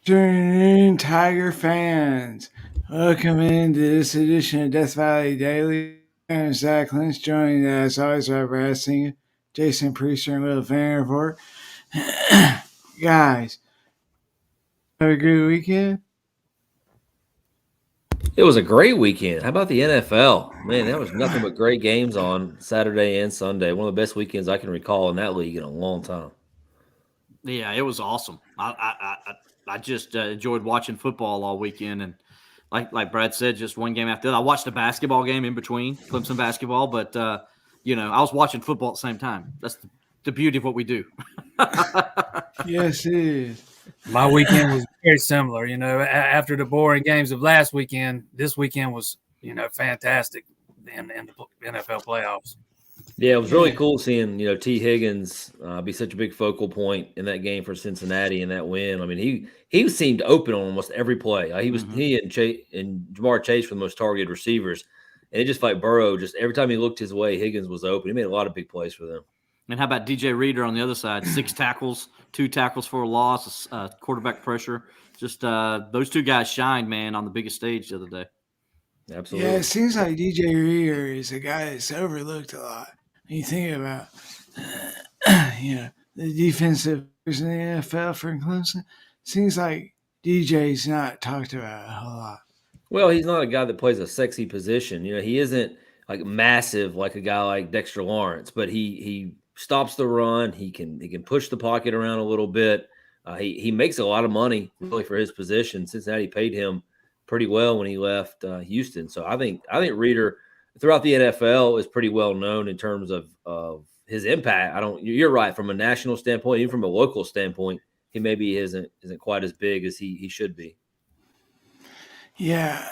Afternoon, Tiger fans. Welcome into this edition of Death Valley Daily. I'm Zach Lynch, joined as always by Brad Singer, Jason Priester, and Will Vandervoort. Guys, have a good weekend? It was a great weekend. How about the NFL? Man, there was nothing but great games on Saturday and Sunday. One of the best weekends I can recall in that league in a long time. Yeah, it was awesome. I just enjoyed watching football all weekend, and like Brad said, just one game after that. I watched a basketball game in between Clemson basketball, but I was watching football at the same time. That's the beauty of what we do. Yes, it is. My weekend was very similar. After the boring games of last weekend, this weekend was fantastic in the NFL playoffs. Yeah, it was really cool seeing T. Higgins be such a big focal point in that game for Cincinnati and that win. I mean, he seemed open on almost every play. He and Jamar Chase were the most targeted receivers, and it just like Burrow. Just every time he looked his way, Higgins was open. He made a lot of big plays for them. And how about DJ Reader on the other side? 6 tackles, 2 tackles for a loss, quarterback pressure. Just those two guys shined, man, on the biggest stage the other day. Absolutely. Yeah, it seems like DJ Reader is a guy that's overlooked a lot. When you think about, the defensive players in the NFL for Clemson, seems like DJ's not talked about a whole lot. Well, he's not a guy that plays a sexy position. He isn't like massive like a guy like Dexter Lawrence, but he stops the run. He can push the pocket around a little bit. He makes a lot of money really for his position. Cincinnati paid him pretty well when he left Houston. So I think Reader throughout the NFL is pretty well known in terms of his impact. You're right, from a national standpoint, even from a local standpoint, he maybe isn't quite as big as he should be. Yeah.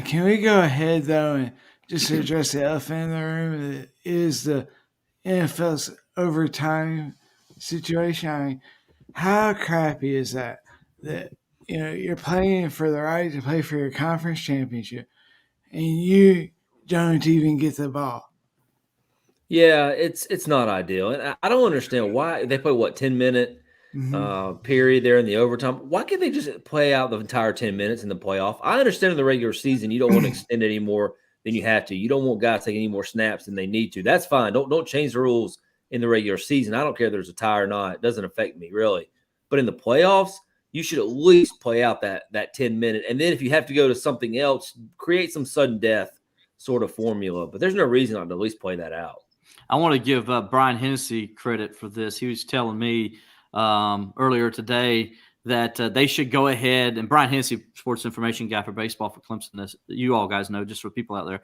Can we go ahead, though, and just address the elephant in the room that is the NFL's overtime situation? I mean, how crappy is that? That, you're playing for the right to play for your conference championship, and you don't even get the ball. Yeah, it's not ideal. And I don't understand why they play 10-minute period there in the overtime. Why can't they just play out the entire 10 minutes in the playoff? I understand in the regular season you don't want to extend it any more than you have to. You don't want guys taking any more snaps than they need to. That's fine. Don't change the rules in the regular season. I don't care if there's a tie or not. It doesn't affect me really. But in the playoffs, you should at least play out that 10-minute. And then if you have to go to something else, create some sudden death sort of formula. But there's no reason not to at least play that out. I want to give Brian Hennessy credit for this. He was telling me earlier today that they should go ahead, and Brian Hennessy, sports information guy for baseball for Clemson, as you all guys know, just for people out there.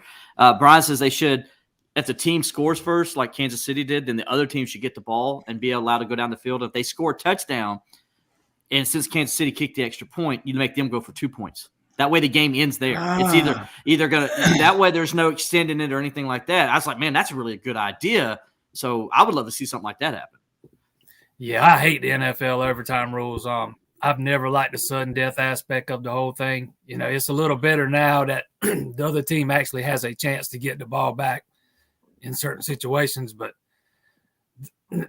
Brian says they should, if the team scores first, like Kansas City did, then the other team should get the ball and be allowed to go down the field. If they score a touchdown, and since Kansas City kicked the extra point, you make them go for 2 points. That way the game ends there. It's either going to – that way there's no extending it or anything like that. I was like, man, that's really a good idea. So I would love to see something like that happen. Yeah, I hate the NFL overtime rules. I've never liked the sudden death aspect of the whole thing. It's a little better now that the other team actually has a chance to get the ball back in certain situations. But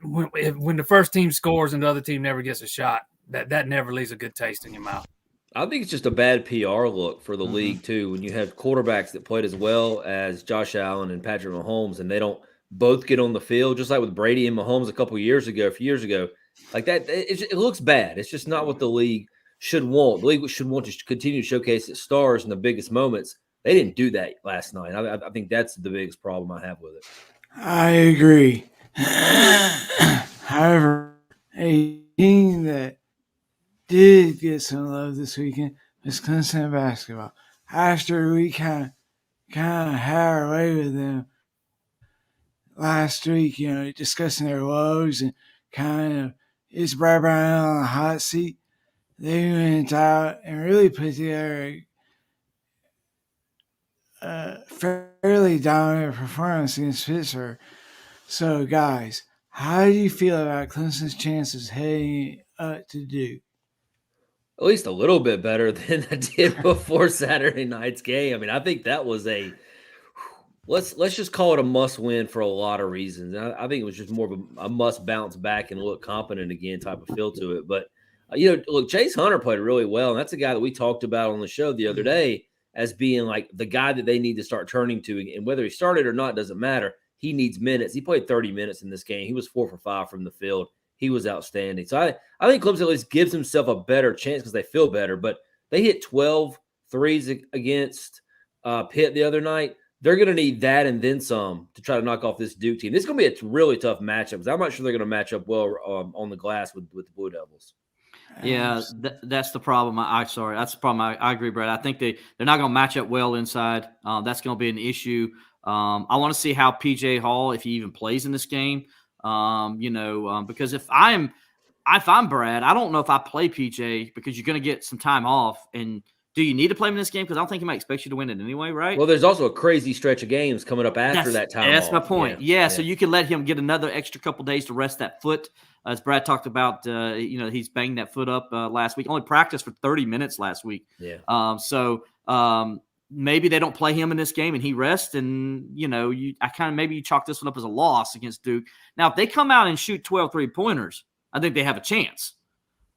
when the first team scores and the other team never gets a shot, that never leaves a good taste in your mouth. I think it's just a bad PR look for the league, too, when you have quarterbacks that played as well as Josh Allen and Patrick Mahomes, and they don't both get on the field, just like with Brady and Mahomes a few years ago. Like that, it looks bad. It's just not what the league should want. The league should want to continue to showcase its stars in the biggest moments. They didn't do that last night. I think that's the biggest problem I have with it. I agree. However, a team that did get some love this weekend was Clemson basketball. After we kind of had our way with them last week, discussing their woes and kind of is Brad Brown on the hot seat, they went out and really put together a fairly dominant performance against Pittsburgh. So, guys, how do you feel about Clemson's chances heading up to Duke? At least a little bit better than I did before Saturday night's game. I mean, I think that was let's just call it a must win for a lot of reasons. I think it was just more of a must bounce back and look competent again type of feel to it. But Look, Chase Hunter played really well, and that's a guy that we talked about on the show the other day as being like the guy that they need to start turning to. And whether he started or not doesn't matter. He needs minutes. He played 30 minutes in this game. He was 4 for 5 from the field. He was outstanding. So I think Clemson at least gives himself a better chance because they feel better. But they hit 12 threes against Pitt the other night. They're going to need that and then some to try to knock off this Duke team. This is going to be a really tough matchup because I'm not sure they're going to match up well on the glass with the Blue Devils. Yeah, that's the problem. Sorry, that's the problem. I agree, Brad. I think they're not going to match up well inside. That's going to be an issue. I want to see how PJ Hall, if he even plays in this game, because if I'm Brad, I don't know if I play PJ because you're going to get some time off. And do you need to play him in this game? Because I don't think he might expect you to win it anyway, right? Well, there's also a crazy stretch of games coming up after that time. That's my point. Yeah, so you can let him get another extra couple days to rest that foot. As Brad talked about, he's banged that foot up last week. Only practiced for 30 minutes last week. Yeah. Maybe they don't play him in this game and he rests. And, maybe you chalk this one up as a loss against Duke. Now, if they come out and shoot 12 3-pointers, I think they have a chance.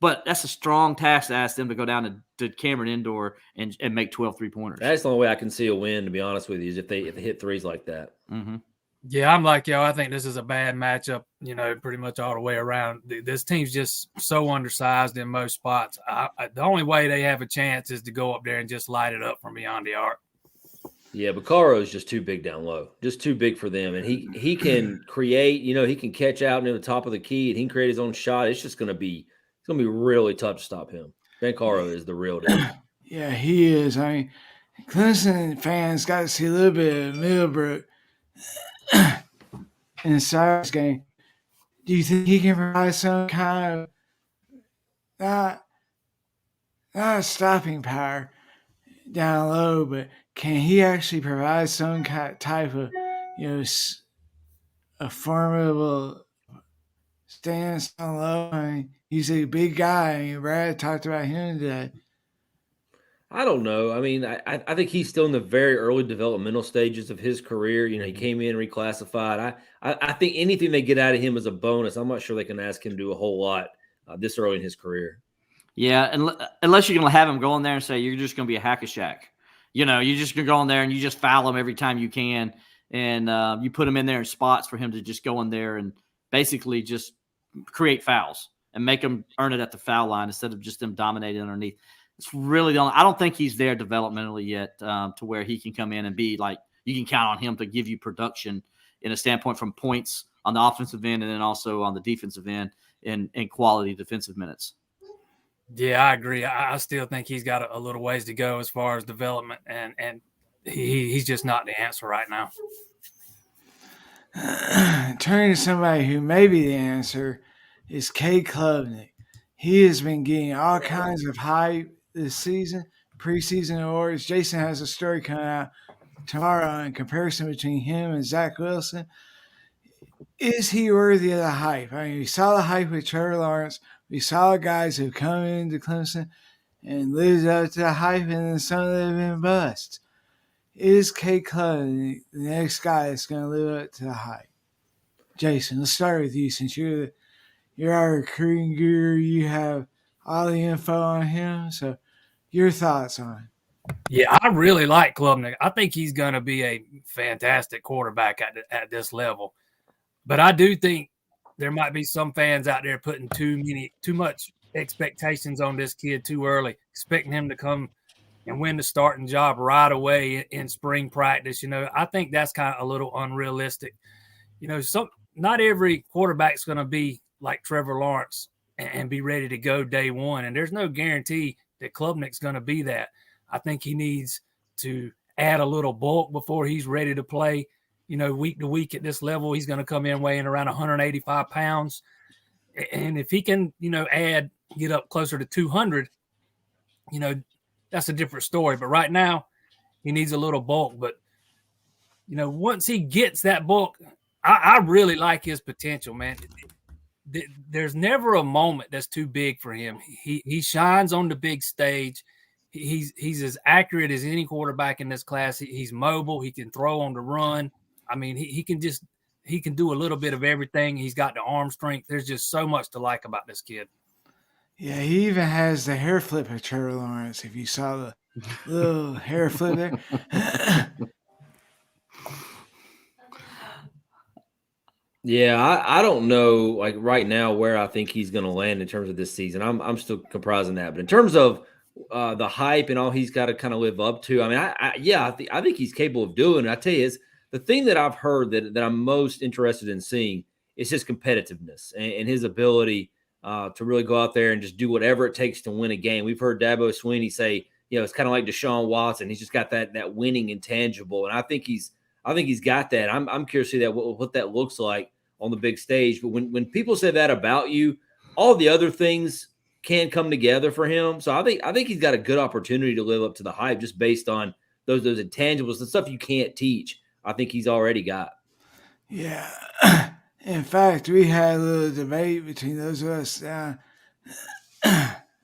But that's a strong task to ask them to go down to Cameron Indoor and make 12 3-pointers. That's the only way I can see a win, to be honest with you, is if they hit threes like that. Mm-hmm. Yeah, I'm like, I think this is a bad matchup, pretty much all the way around. This team's just so undersized in most spots. The only way they have a chance is to go up there and just light it up from beyond the arc. Yeah, but Caro is just too big down low, just too big for them. And he can create, he can catch out near the top of the key and he can create his own shot. It's just going to be really tough to stop him. Ben Caro is the real deal. Yeah, he is. I mean, Clemson fans got to see a little bit of Middlebrook in the Cyrus game. Do you think he can provide some kind of not stopping power down low, but can he actually provide some type of a formidable stance down low? I mean, he's a big guy. I mean, Brad talked about him today. I don't know. I mean, I think he's still in the very early developmental stages of his career. He came in reclassified. I think anything they get out of him is a bonus. I'm not sure they can ask him to do a whole lot this early in his career. Yeah, unless you're going to have him go in there and say you're just going to be a hack-a-shack. You're just going to go in there and you just foul him every time you can, and you put him in there in spots for him to just go in there and basically just create fouls and make them earn it at the foul line instead of just them dominating underneath. It's really I don't think he's there developmentally yet to where he can come in and be like you can count on him to give you production in a standpoint from points on the offensive end and then also on the defensive end in quality defensive minutes. Yeah, I agree. I still think he's got a little ways to go as far as development, and he's just not the answer right now. Turning to somebody who may be the answer is Cade Klubnik. He has been getting all kinds of hype this season, preseason awards. Jason has a story coming out tomorrow in comparison between him and Zach Wilson. Is he worthy of the hype? I mean, we saw the hype with Trevor Lawrence. We saw guys who come into Clemson and lived up to the hype, and then some of them have been bust. Is Cade Klubnik the next guy that's going to live up to the hype? Jason, let's start with you since you're our recruiting guru. You have all the info on him, so your thoughts on it. Yeah, I really like Klubnik. I think he's going to be a fantastic quarterback at this level. But I do think there might be some fans out there putting too much expectations on this kid too early, expecting him to come and win the starting job right away in spring practice. I think that's kind of a little unrealistic. Not every quarterback's going to be like Trevor Lawrence and be ready to go day one. And there's no guarantee that Klubnik's going to be that. I think he needs to add a little bulk before he's ready to play, week to week at this level. He's going to come in weighing around 185 pounds. And if he can, get up closer to 200, that's a different story. But right now he needs a little bulk. But, once he gets that bulk, I really like his potential, man. There's never a moment that's too big for him. He shines on the big stage. He's as accurate as any quarterback in this class. He's mobile. He can throw on the run. I mean, he can do a little bit of everything. He's got the arm strength. There's just so much to like about this kid. Yeah, he even has the hair flip of Trevor Lawrence. If you saw the little hair flip there. Yeah, I don't know, like right now, where I think he's going to land in terms of this season. I'm still comprising that, but in terms of the hype and all he's got to kind of live up to, I mean, I think he's capable of doing it. I tell you, is the thing that I've heard that I'm most interested in seeing is his competitiveness and his ability to really go out there and just do whatever it takes to win a game. We've heard Dabo Swinney say, it's kind of like Deshaun Watson. He's just got that winning intangible, and I think he's got that. I'm curious to see that what that looks like on the big stage. But when people say that about you, all the other things can come together for him. So I think he's got a good opportunity to live up to the hype just based on those intangibles, the stuff you can't teach. I think he's already got. Yeah. In fact, we had a little debate between those of us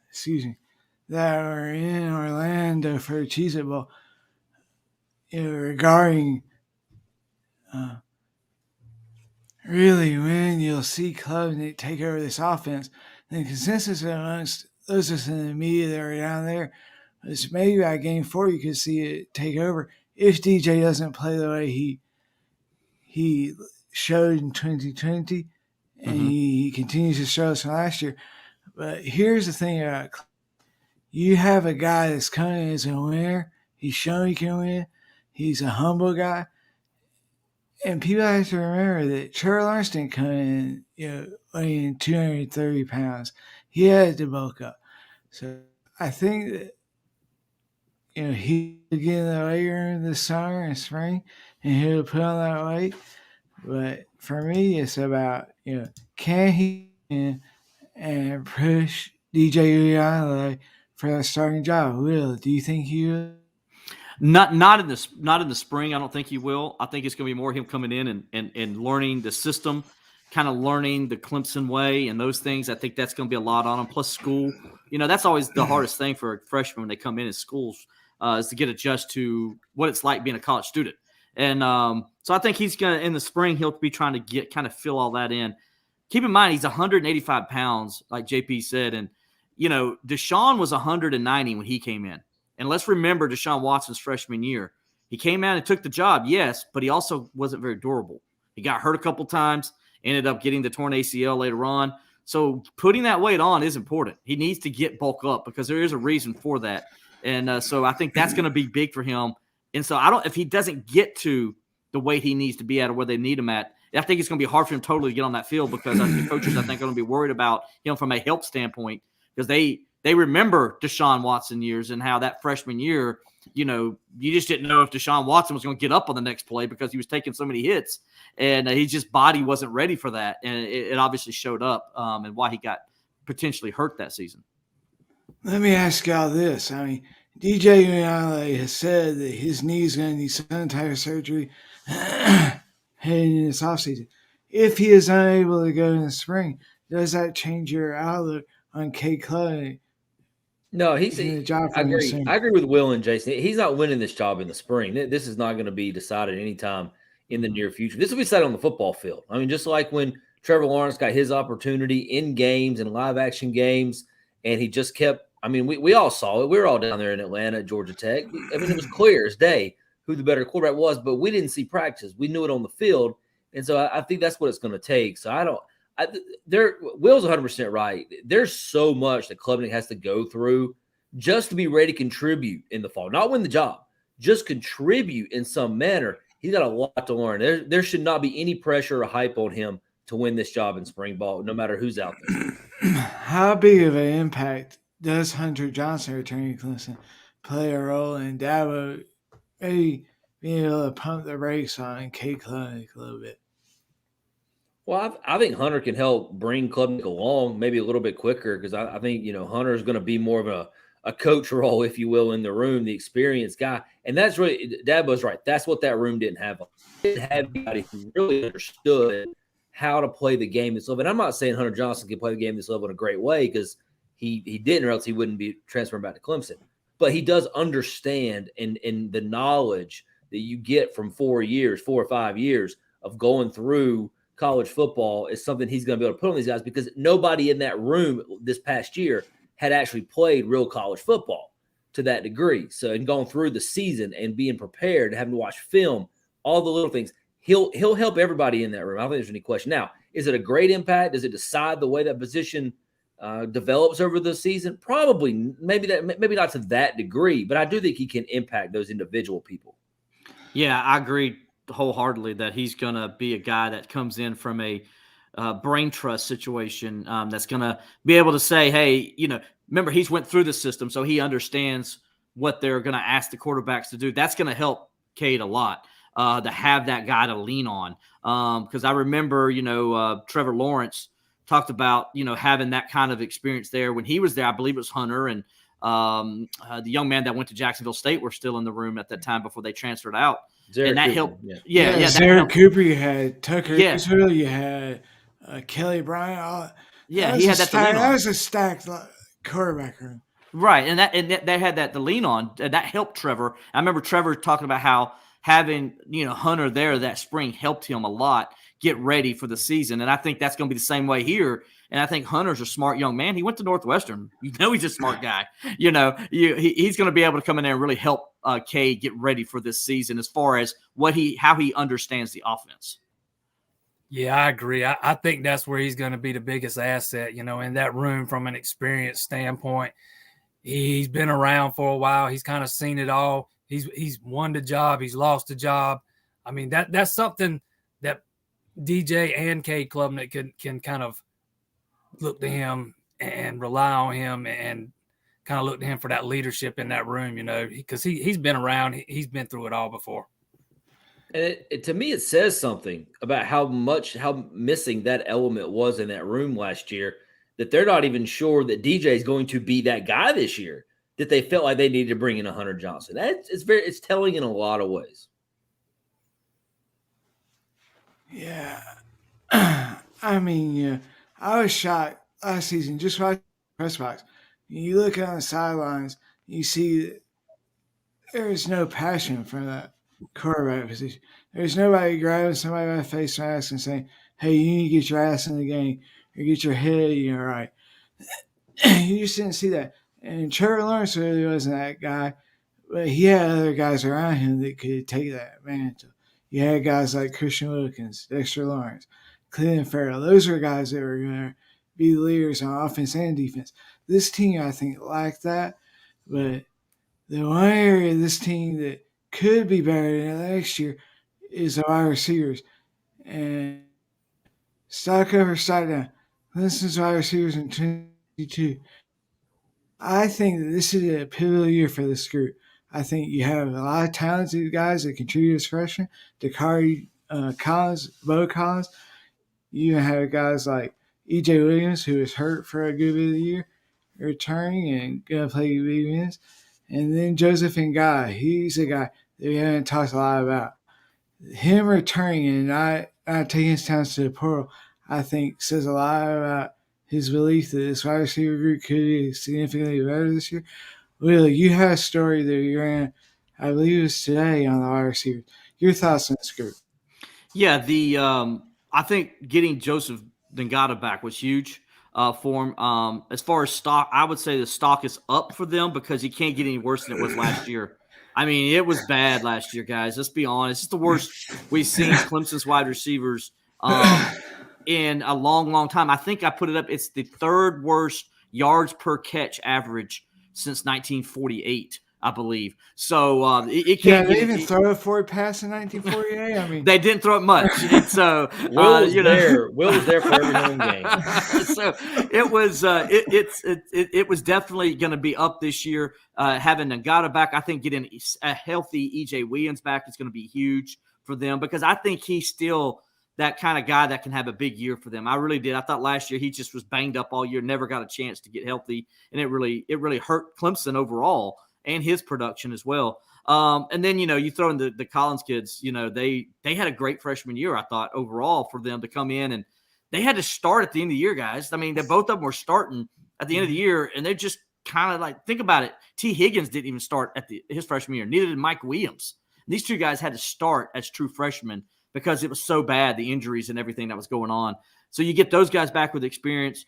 excuse me, that were in Orlando for the Cheez It Bowl, regarding really when you'll see Klubnik take over this offense. And the consensus amongst those of us in the media that were down there was maybe by game 4 you could see it take over if DJ doesn't play the way he showed in 2020 and he continues to show us from last year. But here's the thing about you have a guy that's coming as a winner. He's shown he can win. He's a humble guy. And people have to remember that Trevor Lawrence didn't come in, weighing 230 pounds. He had to bulk up. So I think that, he'll get in the weight room this summer and spring, and he'll put on that weight. But for me, it's about, can he and push DJ Uiagalelei for that starting job? Will, do you think he will? Not in the spring. I don't think he will. I think it's going to be more him coming in and learning the system, kind of learning the Clemson way and those things. I think that's going to be a lot on him. Plus school, that's always the hardest thing for a freshman when they come in schools is to get adjusted to what it's like being a college student. And so I think he's going to, in the spring, he'll be trying to fill all that in. Keep in mind, he's 185 pounds, like JP said. And, Deshaun was 190 when he came in. And let's remember Deshaun Watson's freshman year. He came out and took the job, yes, but he also wasn't very durable. He got hurt a couple times, ended up getting the torn ACL later on. So putting that weight on is important. He needs to get bulk up because there is a reason for that. And so I think that's going to be big for him. And so if he doesn't get to the weight he needs to be at or where they need him at, I think it's going to be hard for him totally to get on that field because the coaches, I think, are going to be worried about him from a health standpoint because they remember Deshaun Watson years and how that freshman year, you just didn't know if Deshaun Watson was going to get up on the next play because he was taking so many hits and his just body wasn't ready for that. And it obviously showed up and why he got potentially hurt that season. Let me ask y'all this. I mean, DJ Uiagalelei has said that his knee is going to need some type of surgery heading in this offseason. If he is unable to go in the spring, does that change your outlook on Cade Klubnik? No, I agree with Will and Jason. He's not winning this job in the spring. This is not going to be decided anytime in the near future. This will be decided on the football field. I mean, just like when Trevor Lawrence got his opportunity in games and live action games, and he just kept. I mean, we all saw it. We were all down there in Atlanta at Georgia Tech. I mean, it was clear as day who the better quarterback was, but we didn't see practice. We knew it on the field, and so I think that's what it's going to take. So Will's 100% right. There's so much that Klubnik has to go through just to be ready to contribute in the fall. Not win the job, just contribute in some manner. He's got a lot to learn. There should not be any pressure or hype on him to win this job in spring ball, no matter who's out there. How big of an impact does Hunter Johnson returning to Clemson play a role in Dabo maybe being able to pump the brakes on Cade Klubnik a little bit? Well, I think Hunter can help bring Klubnik along maybe a little bit quicker because I think, Hunter is going to be more of a coach role, if you will, in the room, the experienced guy. And that's really – Dabo's right. That's what that room didn't have. It didn't have anybody who really understood how to play the game this level. And I'm not saying Hunter Johnson can play the game this level in a great way because he didn't, or else he wouldn't be transferring back to Clemson. But he does understand and the knowledge that you get from 4 or 5 years of going through college football is something he's going to be able to put on these guys, because nobody in that room this past year had actually played real college football to that degree. So, and going through the season and being prepared, having to watch film, all the little things, he'll help everybody in that room. I don't think there's any question. Now, is it a great impact? Does it decide the way that position develops over the season? Probably, maybe not to that degree, but I do think he can impact those individual people. Yeah, I agree wholeheartedly that he's going to be a guy that comes in from a brain trust situation, that's going to be able to say, hey, remember, he's went through the system, so he understands what they're going to ask the quarterbacks to do. That's going to help Cade a lot, to have that guy to lean on. Because I remember, Trevor Lawrence talked about, having that kind of experience there when he was there. I believe it was Hunter and the young man that went to Jacksonville State were still in the room at that time before they transferred out. And that helped. Yeah. Zarek Cooper, you had Tucker Israel, you had Kelly Bryant. He had that to lean on. That was a stacked quarterback room. Right, and they had that to lean on. That helped Trevor. I remember Trevor talking about how having Hunter there that spring helped him a lot get ready for the season, and I think that's going to be the same way here. And I think Hunter's a smart young man. He went to Northwestern. He's a smart guy. He's going to be able to come in there and really help Cade get ready for this season as far as how he understands the offense. Yeah, I agree. I think that's where he's going to be the biggest asset, in that room from an experience standpoint. He's been around for a while. He's kind of seen it all. He's won the job. He's lost the job. I mean, that's something that DJ and Cade Klubnik can kind of look to him and rely on him and kind of look to him for that leadership in that room, because he's been around. He's been through it all before. And to me, it says something about how missing that element was in that room last year, that they're not even sure that DJ is going to be that guy this year, that they felt like they needed to bring in a Hunter Johnson. It's telling in a lot of ways. Yeah. I mean, I was shocked last season just watching the press box. You look on the sidelines, you see there is no passion for that quarterback position. There's nobody grabbing somebody by the face mask and saying, hey, you need to get your ass in the game or get your head right. You just didn't see that. And Trevor Lawrence really wasn't that guy, but he had other guys around him that could take that mantle. You had guys like Christian Wilkins, Dexter Lawrence, Clelin Ferrell. Those were guys that were going to be leaders on offense and defense. This team, I think, lacked that. But the one area of this team that could be better than next year is the wide receivers. And stock up or stock down. Clemson's wide receivers in 2022. I think that this is a pivotal year for this group. I think you have a lot of talented guys that contribute as freshmen. Dakari Collins, Bo Collins. You even have guys like E.J. Williams, who is hurt for a good bit of the year, returning and going to play big minutes. And then Joseph Ngai. He's a guy that we haven't talked a lot about. Him returning and not taking his talents to the portal, I think, says a lot about his belief that this wide receiver group could be significantly better this year. Will, you have a story that you ran, I believe it was today, on the wide receivers. Your thoughts on this group? Yeah, I think getting Joseph Ngata back was huge for him. As far as stock, I would say the stock is up for them because he can't get any worse than it was last year. I mean, it was bad last year, guys. Let's be honest. It's the worst we've seen Clemson's wide receivers in a long, long time. I think I put it up. It's the third worst yards per catch average since 1948, I believe. So it can't. Yeah, they didn't throw a forward pass in 1948. I mean, they didn't throw it much. And so Will was there. Will was there for every home game. So it was. It was definitely going to be up this year. Having Ngata back, I think getting a healthy EJ Williams back is going to be huge for them because I think he's still that kind of guy that can have a big year for them. I really did. I thought last year he just was banged up all year, never got a chance to get healthy, and it really hurt Clemson overall and his production as well. And then, you throw in the Collins kids, they had a great freshman year, I thought, overall for them to come in, and they had to start at the end of the year, guys. I mean, both of them were starting at the end of the year, and they're just kind of like, think about it. T. Higgins didn't even start at his freshman year. Neither did Mike Williams. These two guys had to start as true freshmen because it was so bad, the injuries and everything that was going on. So you get those guys back with experience.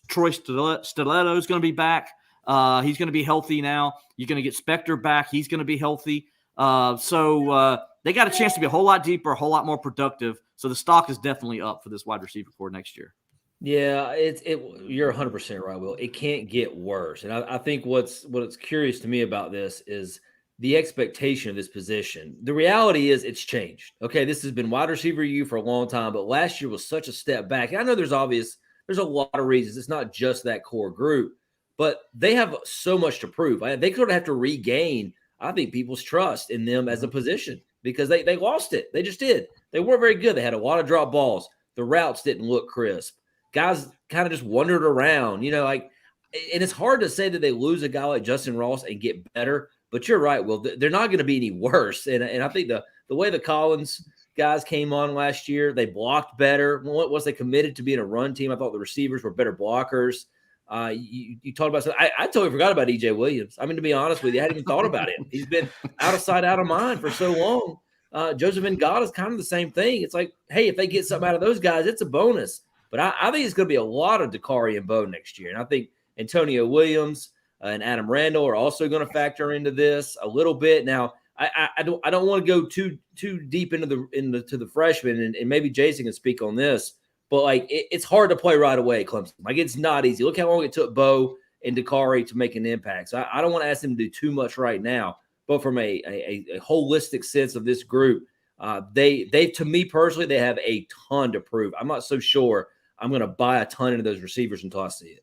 Troy Stiletto is going to be back. He's going to be healthy now. You're going to get Spector back. He's going to be healthy. So they got a chance to be a whole lot deeper, a whole lot more productive. So the stock is definitely up for this wide receiver core next year. Yeah, you're 100% right, Will. It can't get worse. And I think what's curious to me about this is the expectation of this position. The reality is it's changed. Okay, this has been wide receiver U for a long time, but last year was such a step back. And I know there's a lot of reasons. It's not just that core group, but they have so much to prove. They could have to regain, I think, people's trust in them as a position because they lost it. They just did. They weren't very good. They had a lot of drop balls. The routes didn't look crisp. Guys kind of just wandered around, and it's hard to say that they lose a guy like Justin Ross and get better, but you're right, Will. They're not going to be any worse. And I think the way the Collins guys came on last year, they blocked better. Once they committed to being a run team, I thought the receivers were better blockers. You talked about something. I totally forgot about E.J. Williams. I mean, to be honest with you, I hadn't even thought about him. He's been out of sight, out of mind for so long. Joseph Ngata is kind of the same thing. It's like, hey, if they get something out of those guys, it's a bonus. But I think it's going to be a lot of Dakari and Bo next year. And I think Antonio Williams and Adam Randall are also going to factor into this a little bit. Now, I don't want to go too deep into the freshmen, and maybe Jason can speak on this. But it's hard to play right away, Clemson. It's not easy. Look how long it took Bo and Dakari to make an impact. So I don't want to ask them to do too much right now. But from a holistic sense of this group, they to me personally, they have a ton to prove. I'm not so sure I'm going to buy a ton into those receivers until I see it.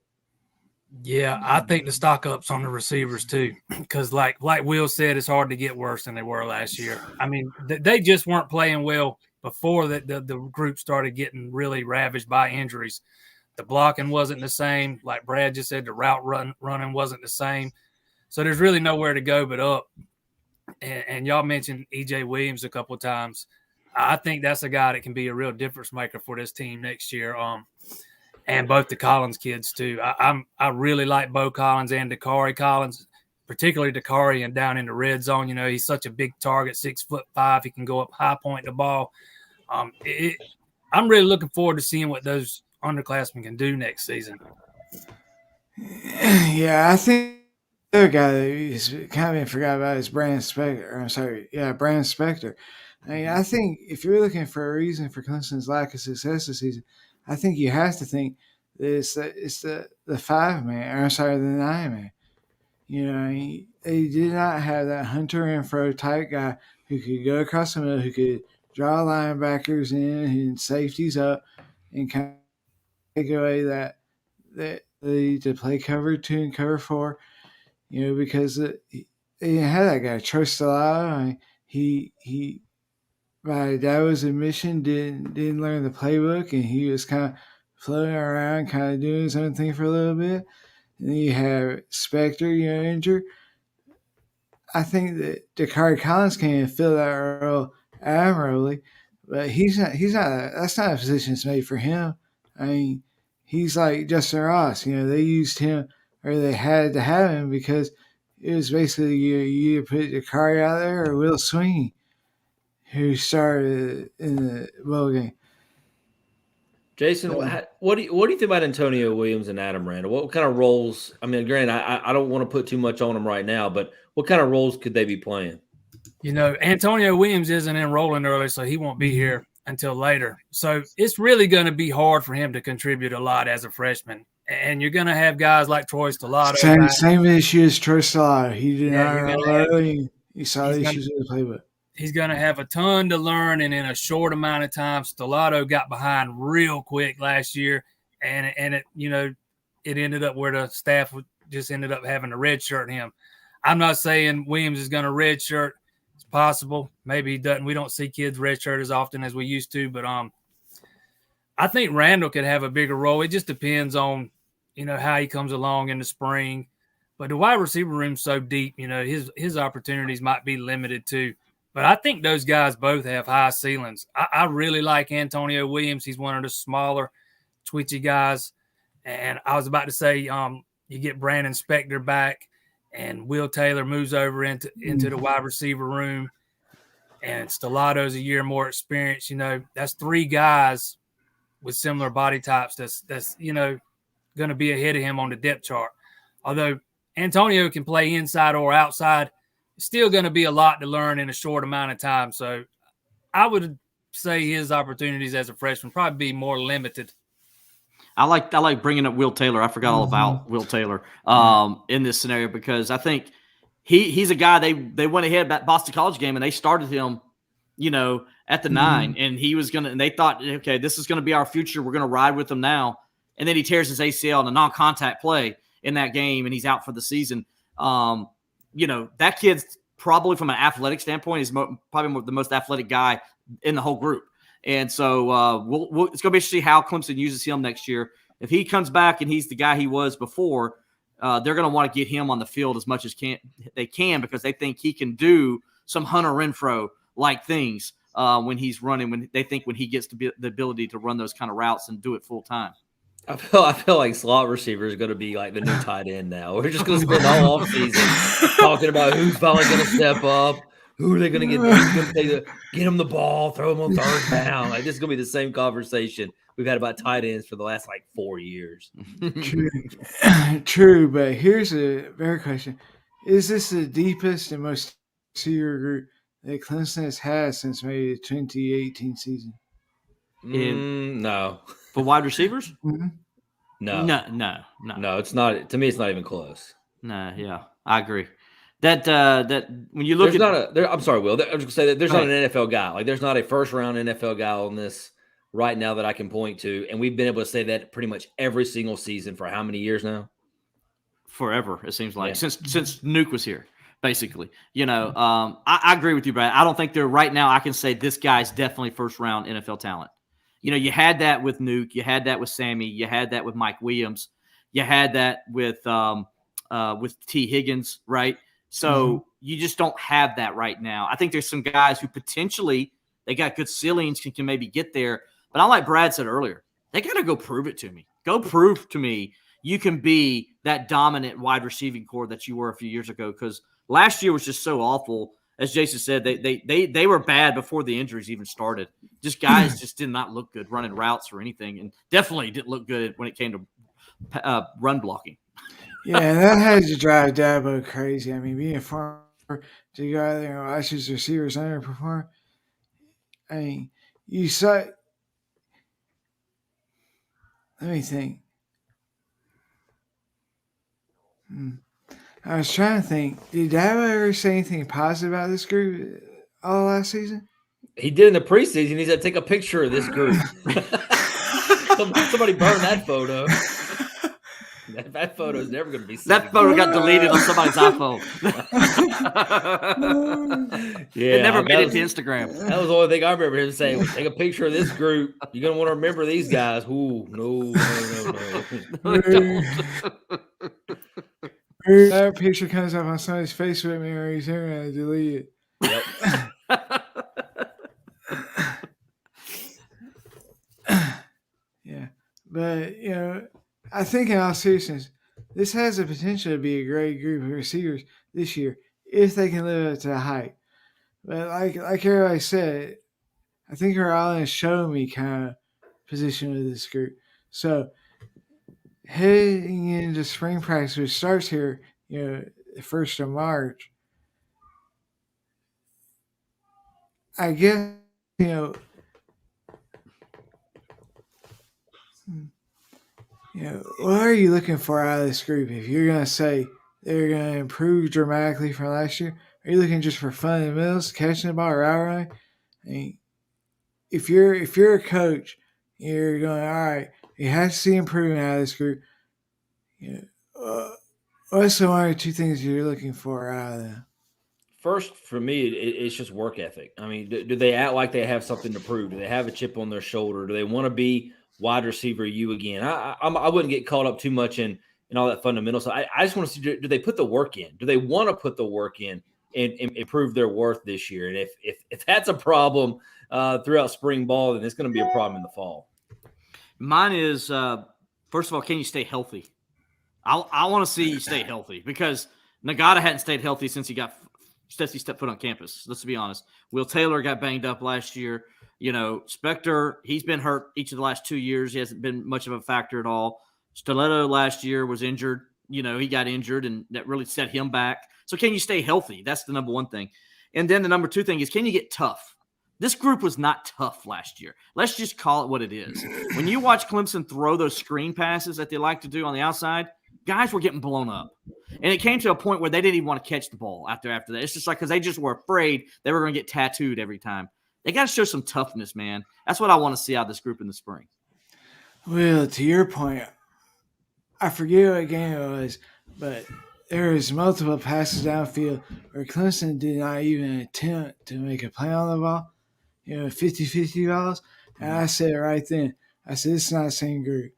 Yeah, I think the stock up's on the receivers too, because like Will said, it's hard to get worse than they were last year. I mean, they just weren't playing well before the group started getting really ravaged by injuries. The blocking wasn't the same. Like Brad just said, the route running wasn't the same. So there's really nowhere to go but up. And y'all mentioned E.J. Williams a couple of times. I think that's a guy that can be a real difference maker for this team next year. And both the Collins kids too. I really like Bo Collins and Dakari Collins, particularly Dakari and down in the red zone. He's such a big target, 6'5". He can go up high, point the ball. I'm really looking forward to seeing what those underclassmen can do next season. Yeah, I think the other guy that he's kind of been forgot about is Brandon Spector. Brandon Spector. I mean, I think if you're looking for a reason for Clemson's lack of success this season, I think you have to think that it's the 5-man, the 9-man. They did not have that Hunter and Fro type guy who could go across the middle, who could draw linebackers in and safeties up and kind of take away that to play cover 2 and cover 4. Because they didn't have that guy. Troy Stiletto, he by Dabo's admission, didn't learn the playbook, and he was kind of floating around, kind of doing his own thing for a little bit. And then you have Spector, injured. I think that Dakari Collins can fill that role admirably, but he's not. That's not a position that's made for him. I mean, he's like Justin Ross. They used him, or they had to have him because it was basically you either put Dakari out there or Will Sweeney, who started in the bowl game. Jason, what do you think about Antonio Williams and Adam Randall? What kind of roles? I mean, granted, I don't want to put too much on them right now, but what kind of roles could they be playing? Antonio Williams isn't enrolling early, so he won't be here until later. So it's really going to be hard for him to contribute a lot as a freshman. And you're going to have guys like Troy Stiletto. Same issue as Troy Stiletto. He did not enroll early. He saw the issues with the playbook. He's going to have a ton to learn, and in a short amount of time, Stiletto got behind real quick last year, and it ended up where the staff just ended up having to redshirt him. I'm not saying Williams is going to redshirt. It's possible. Maybe he doesn't. We don't see kids redshirt as often as we used to, but I think Randall could have a bigger role. It just depends on how he comes along in the spring. But the wide receiver room's so deep, his opportunities might be limited too. But I think those guys both have high ceilings. I really like Antonio Williams. He's one of the smaller, twitchy guys. And I was about to say, you get Brandon Spector back, and Will Taylor moves over into the wide receiver room. and Stelato's a year more experience. That's 3 guys with similar body types that's going to be ahead of him on the depth chart. Although Antonio can play inside or outside, it's still going to be a lot to learn in a short amount of time. So I would say his opportunities as a freshman probably be more limited. I like bringing up Will Taylor. I forgot all about Will Taylor in this scenario because I think he's a guy they went ahead at Boston College game and they started him, at the 9, and he was and they thought, okay, this is going to be our future. We're going to ride with him now. And then he tears his ACL in a non-contact play in that game, and he's out for the season. That kid's probably from an athletic standpoint is probably the most athletic guy in the whole group. And so it's going to be interesting to see how Clemson uses him next year. If he comes back and he's the guy he was before, they're going to want to get him on the field as much as they can because they think he can do some Hunter Renfro-like things when he's running, when he gets to be the ability to run those kind of routes and do it full time. I feel like slot receiver is going to be like the new tight end now. We're just going to spend all off season talking about who's finally going to step up. Who are they going to get? Who's going to get him the ball, throw him on third down? Like, this is going to be the same conversation we've had about tight ends for the last 4 years. True, but here's a better question: is this the deepest and most receiver group that Clemson has had since maybe the 2018 season? No. For wide receivers? Mm-hmm. No. It's not. To me, it's not even close. No, yeah, I agree. That when you look I'm sorry, Will. I'm just gonna say that there's not an NFL guy. Like, there's not a first round NFL guy on this right now that I can point to, and we've been able to say that pretty much every single season for how many years now? Forever, it seems like since Nuke was here, basically. I agree with you, Brad. I don't think they're right now. I can say this guy's definitely first round NFL talent. You had that with Nuke, you had that with Sammy, you had that with Mike Williams, you had that with T. Higgins, right? So you just don't have that right now. I think there's some guys who potentially they got good ceilings, can maybe get there. But I like Brad said earlier, they got to go prove it to me. Go prove to me you can be that dominant wide receiving core that you were a few years ago. Because last year was just so awful. As Jason said, they were bad before the injuries even started. Just guys just did not look good running routes or anything, and definitely didn't look good when it came to run blocking. Yeah, and that had to drive Dabo crazy. I mean, being a farmer to go out there and watch his receivers underperform. I mean, you saw. Let me think. I was trying to think. Did Dabo ever say anything positive about this group all last season? He did in the preseason. He said, "Take a picture of this group." Somebody burned that photo. That photo is never going to be seen. That photo got deleted on somebody's iPhone. Yeah, it never made it to Instagram. That was the only thing I remember him saying. Take a picture of this group. You're going to want to remember these guys. Ooh, no. That picture comes up on somebody's Facebook memory. He's going to delete it. Yep. Yeah, but I think in all seriousness, this has the potential to be a great group of receivers this year if they can live up to the hype. But like everybody said, I think Raleigh has shown me kind of position with this group. So heading into spring practice, which starts here, the 1st of March, I guess, what are you looking for out of this group? If you're going to say they're going to improve dramatically from last year, are you looking just for fundamentals, catching the ball, route running? I mean, if you're a coach, you're going, all right, you have to see improvement out of this group. What's the one or two things you're looking for out of them? First, for me, it's just work ethic. I mean, do they act like they have something to prove? Do they have a chip on their shoulder? Do they want to be wide receiver you again? I wouldn't get caught up too much in all that fundamental stuff. I just want to see, do they put the work in? Do they want to put the work in and improve their worth this year? And if that's a problem throughout spring ball, then it's going to be a problem in the fall. Mine is, first of all, can you stay healthy? I want to see you stay healthy because Nagata hadn't stayed healthy since he got since he stepped foot on campus. Let's be honest. Will Taylor got banged up last year. Spector, he's been hurt each of the last 2 years. He hasn't been much of a factor at all. Stiletto last year was injured. He got injured, and that really set him back. So can you stay healthy? That's the number one thing. And then the number two thing is, can you get tough? This group was not tough last year. Let's just call it what it is. When you watch Clemson throw those screen passes that they like to do on the outside, guys were getting blown up. And it came to a point where they didn't even want to catch the ball after that. It's just like because they just were afraid they were going to get tattooed every time. They got to show some toughness, man. That's what I want to see out of this group in the spring. Well, to your point, I forget what game it was, but there was multiple passes downfield where Clemson did not even attempt to make a play on the ball, 50-50 balls. And I said right then, this is not the same group.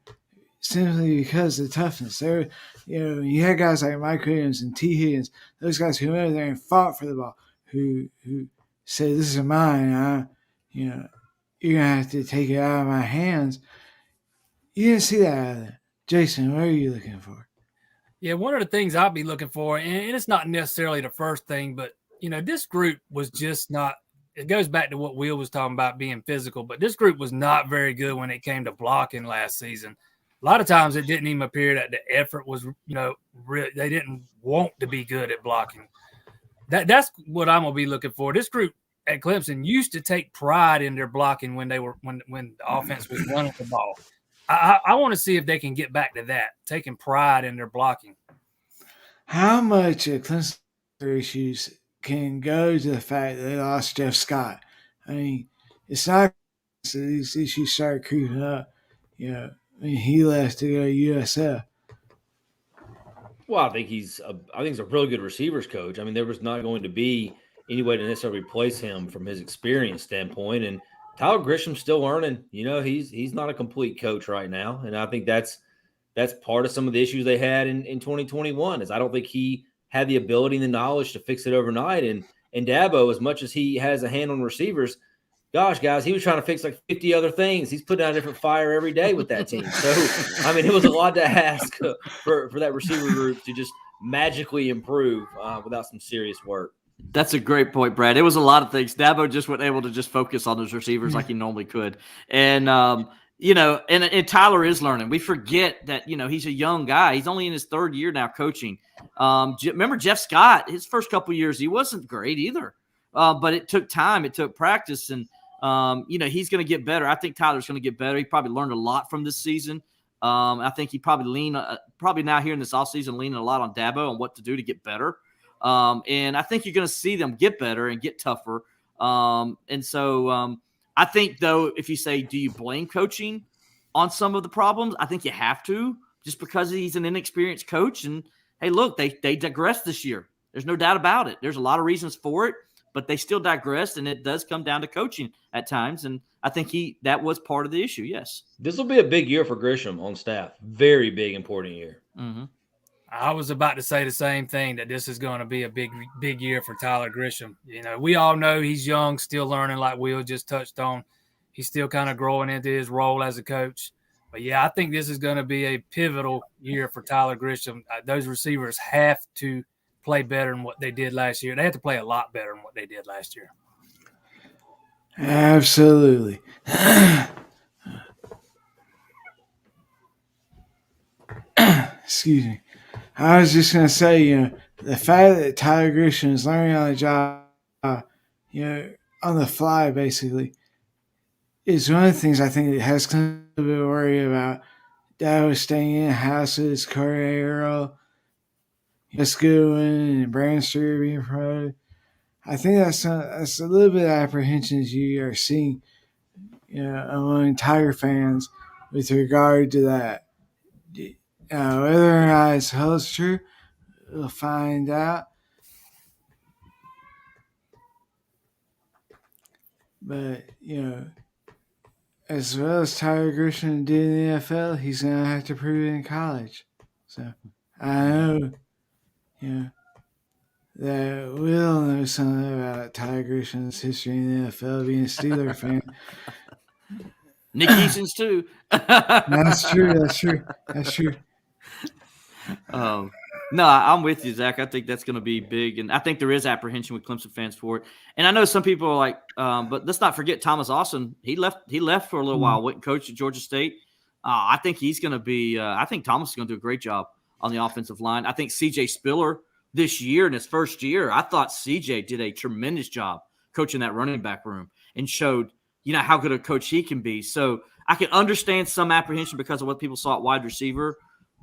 Simply because of the toughness. There, you had guys like Mike Williams and T. Higgins, those guys who went over there and fought for the ball, who said, "This is mine. You're gonna have to take it out of my hands." You didn't see that out of them. Jason, what are you looking for? Yeah, one of the things I'll be looking for, and it's not necessarily the first thing, but this group was just not. It goes back to what Will was talking about being physical, but this group was not very good when it came to blocking last season. A lot of times it didn't even appear that the effort was, they didn't want to be good at blocking. That's what I'm going to be looking for. This group at Clemson used to take pride in their blocking when the offense was running the ball. I want to see if they can get back to that, taking pride in their blocking. How much of Clemson issues can go to the fact that they lost Jeff Scott? I mean, it's not so these issues start creeping up. He left to go to USF. Well, I think he's a really good receivers coach. I mean, there was not going to be any way to necessarily replace him from his experience standpoint. And Tyler Grisham's still learning. He's not a complete coach right now, and I think that's part of some of the issues they had in 2021. Is I don't think he had the ability and the knowledge to fix it overnight. And Dabo, as much as he has a hand on receivers, gosh, guys, he was trying to fix like 50 other things. He's putting out a different fire every day with that team. So, I mean, it was a lot to ask for that receiver group to just magically improve without some serious work. That's a great point, Brad. It was a lot of things. Dabo just wasn't able to just focus on those receivers like he normally could. And, and Tyler is learning. We forget that, he's a young guy. He's only in his third year now coaching. Remember Jeff Scott, his first couple of years, he wasn't great either. But it took time. It took practice. And, he's going to get better. I think Tyler's going to get better. He probably learned a lot from this season. I think he probably now here in this offseason leaning a lot on Dabo on what to do to get better. And I think you're going to see them get better and get tougher. And so I think, though, if you say, do you blame coaching on some of the problems? I think you have to, just because he's an inexperienced coach. And, hey, look, they digressed this year. There's no doubt about it. There's a lot of reasons for it, but they still digressed, and it does come down to coaching at times. And I think that was part of the issue, yes. This will be a big year for Grisham on staff. Very big, important year. Mm-hmm. I was about to say the same thing, that this is going to be a big year for Tyler Grisham. We all know he's young, still learning, like Will just touched on. He's still kind of growing into his role as a coach. But, yeah, I think this is going to be a pivotal year for Tyler Grisham. Those receivers have to play better than what they did last year. They have to play a lot better than what they did last year. Absolutely. Excuse me. I was just going to say, the fact that Tyler Grisham is learning on the job, on the fly, basically, is one of the things I think it has to be worried about. Dabo staying in-house with his coordinator role, Goodwin and Branster being promoted. I think that's a little bit of apprehensions you are seeing, among Tiger fans with regard to that. Whether or not it holds true, we'll find out. But, as well as Tyler Grisham did in the NFL, he's going to have to prove it in college. So, I know, that Will know something about Tyler Grisham's history in the NFL, being a Steeler fan. Nick Eason's too. That's true. No, I'm with you, Zach. I think that's going to be big, and I think there is apprehension with Clemson fans for it. And I know some people are like, but let's not forget Thomas Austin. He left for a little while, went and coached at Georgia State. I think he's going to be. I think Thomas is going to do a great job on the offensive line. I think C.J. Spiller this year in his first year, I thought C.J. did a tremendous job coaching that running back room and showed how good a coach he can be. So I can understand some apprehension because of what people saw at wide receiver,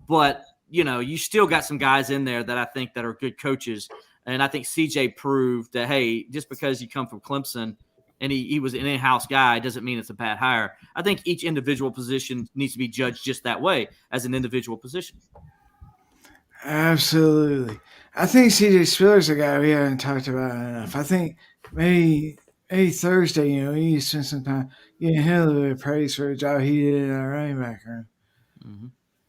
but you still got some guys in there that I think that are good coaches. And I think CJ proved that, hey, just because you come from Clemson and he was an in-house guy doesn't mean it's a bad hire. I think each individual position needs to be judged just that way, as an individual position. Absolutely. I think CJ Spiller's a guy we haven't talked about enough. I think maybe Thursday, we need to spend some time getting him a little bit of praise for the job he did in our running back room. Mm-hmm.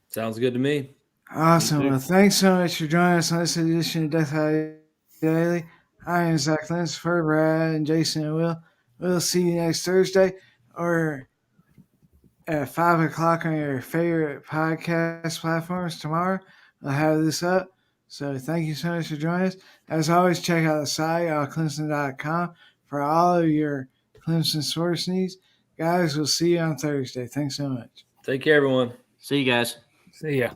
Sounds good to me. Awesome. Well, thanks so much for joining us on this edition of Death Valley Daily. I am Zach Lentz for Brad and Jason and Will. We'll see you next Thursday or at 5 o'clock on your favorite podcast platforms tomorrow. I'll have this up. So thank you so much for joining us. As always, check out the site, allclemson.com, for all of your Clemson sports needs. Guys, we'll see you on Thursday. Thanks so much. Take care, everyone. See you guys. See ya.